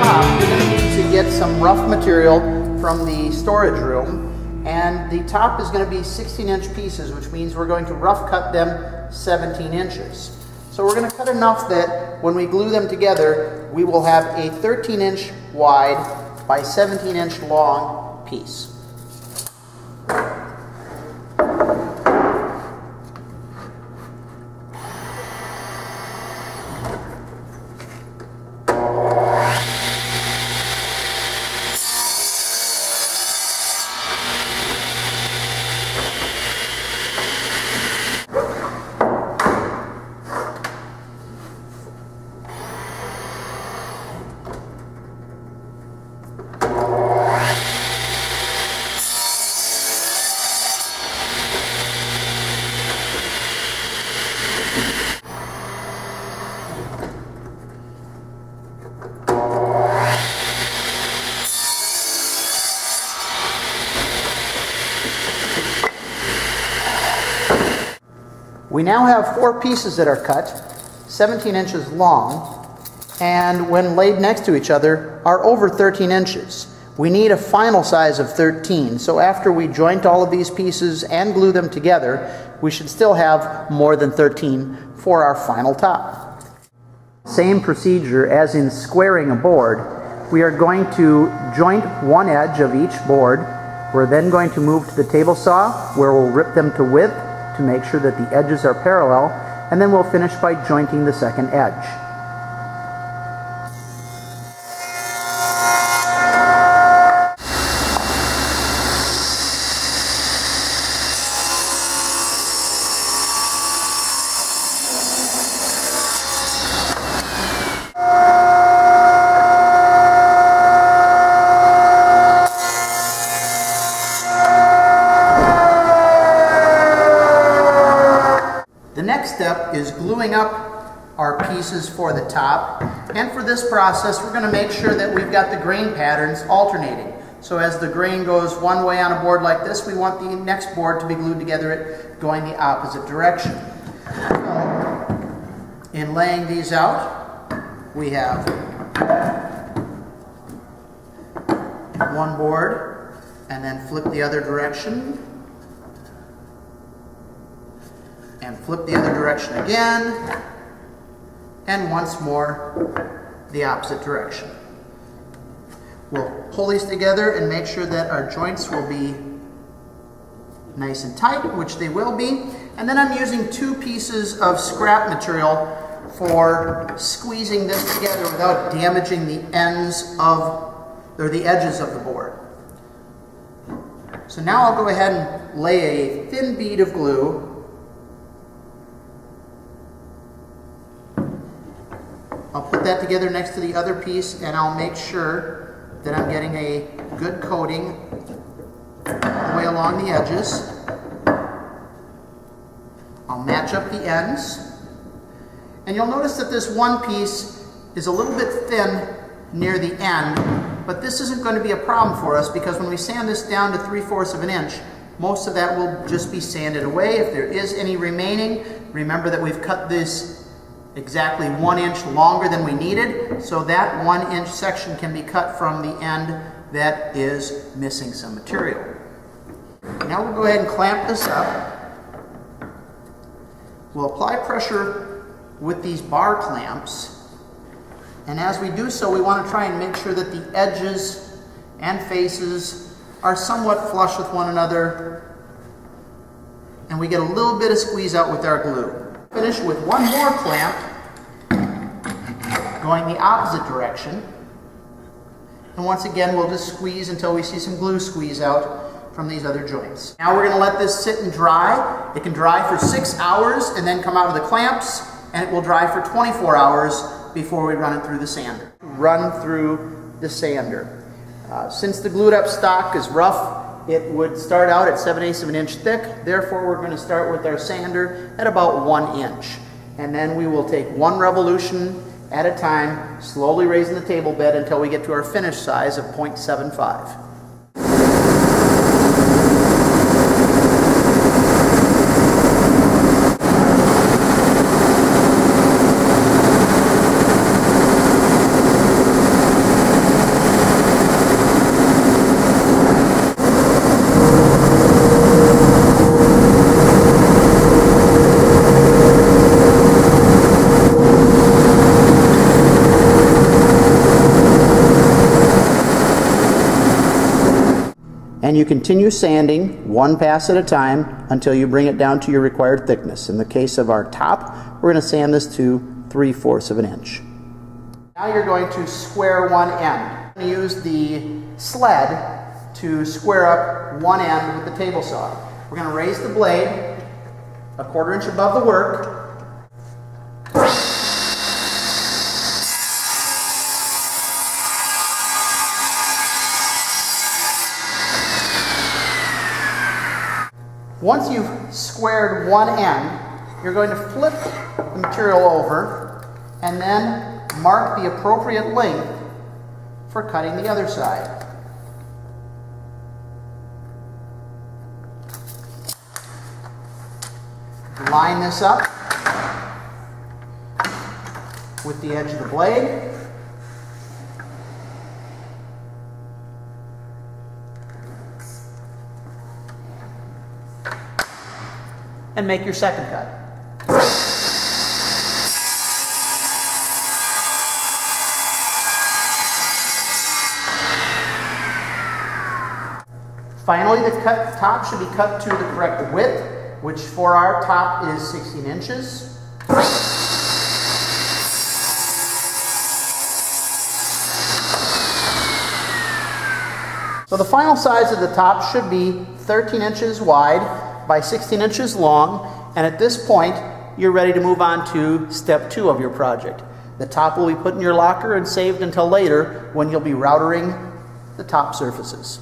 top, you're going to need to get some rough material from the storage room, and the top is going to be 16-inch pieces, which means we're going to rough cut them 17 inches. So we're going to cut enough that when we glue them together, we will have a 13-inch wide by 17-inch long piece. We now have 4 pieces that are cut, 17 inches long, and when laid next to each other are over 13 inches. We need a final size of 13, so after we joint all of these pieces and glue them together, we should still have more than 13 for our final top. Same procedure as in squaring a board. We are going to joint one edge of each board. We're then going to move to the table saw, where we'll rip them to width to make sure that the edges are parallel, and then we'll finish by jointing the second edge. The next step is gluing up our pieces for the top, and for this process we're going to make sure that we've got the grain patterns alternating. So as the grain goes one way on a board like this, we want the next board to be glued together it going the opposite direction. So, in laying these out, we have one board and then flip the other direction, and flip the other direction again, and once more the opposite direction. We'll pull these together and make sure that our joints will be nice and tight, which they will be. And then I'm using 2 pieces of scrap material for squeezing this together without damaging the ends of, or the edges of the board. So now I'll go ahead and lay a thin bead of glue I'll put that together next to the other piece, and I'll make sure that I'm getting a good coating all the way along the edges. I'll match up the ends. And you'll notice that this one piece is a little bit thin near the end, but this isn't going to be a problem for us because when we sand this down to 3/4 of an inch, most of that will just be sanded away. If there is any remaining, remember that we've cut this exactly 1 inch longer than we needed, so that 1 inch section can be cut from the end that is missing some material. Now we'll go ahead and clamp this up. We'll apply pressure with these bar clamps, and as we do so, we want to try and make sure that the edges and faces are somewhat flush with one another, and we get a little bit of squeeze out with our glue. Finish with one more clamp going the opposite direction, and once again we'll just squeeze until we see some glue squeeze out from these other joints. Now we're going to let this sit and dry. It can dry for 6 hours and then come out of the clamps, and it will dry for 24 hours before we run it through the sander. Run through the sander. Since the glued up stock is rough, it would start out at 7/8 of an inch thick. Therefore, we're going to start with our sander at about 1 inch. And then we will take 1 revolution at a time, slowly raising the table bed until we get to our finished size of 0.75. And you continue sanding one pass at a time until you bring it down to your required thickness. In the case of our top, we're going to sand this to 3/4 of an inch. Now you're going to square one end. I'm going to use the sled to square up one end with the table saw. We're going to raise the blade a 1/4 inch above the work. Once you've squared one end, you're going to flip the material over and then mark the appropriate length for cutting the other side. Line this up with the edge of the blade. And make your second cut. Finally, the top should be cut to the correct width, which for our top is 16 inches. So the final size of the top should be 13 inches wide by 16 inches long, and at this point you're ready to move on to step 2 of your project. The top will be put in your locker and saved until later when you'll be routering the top surfaces.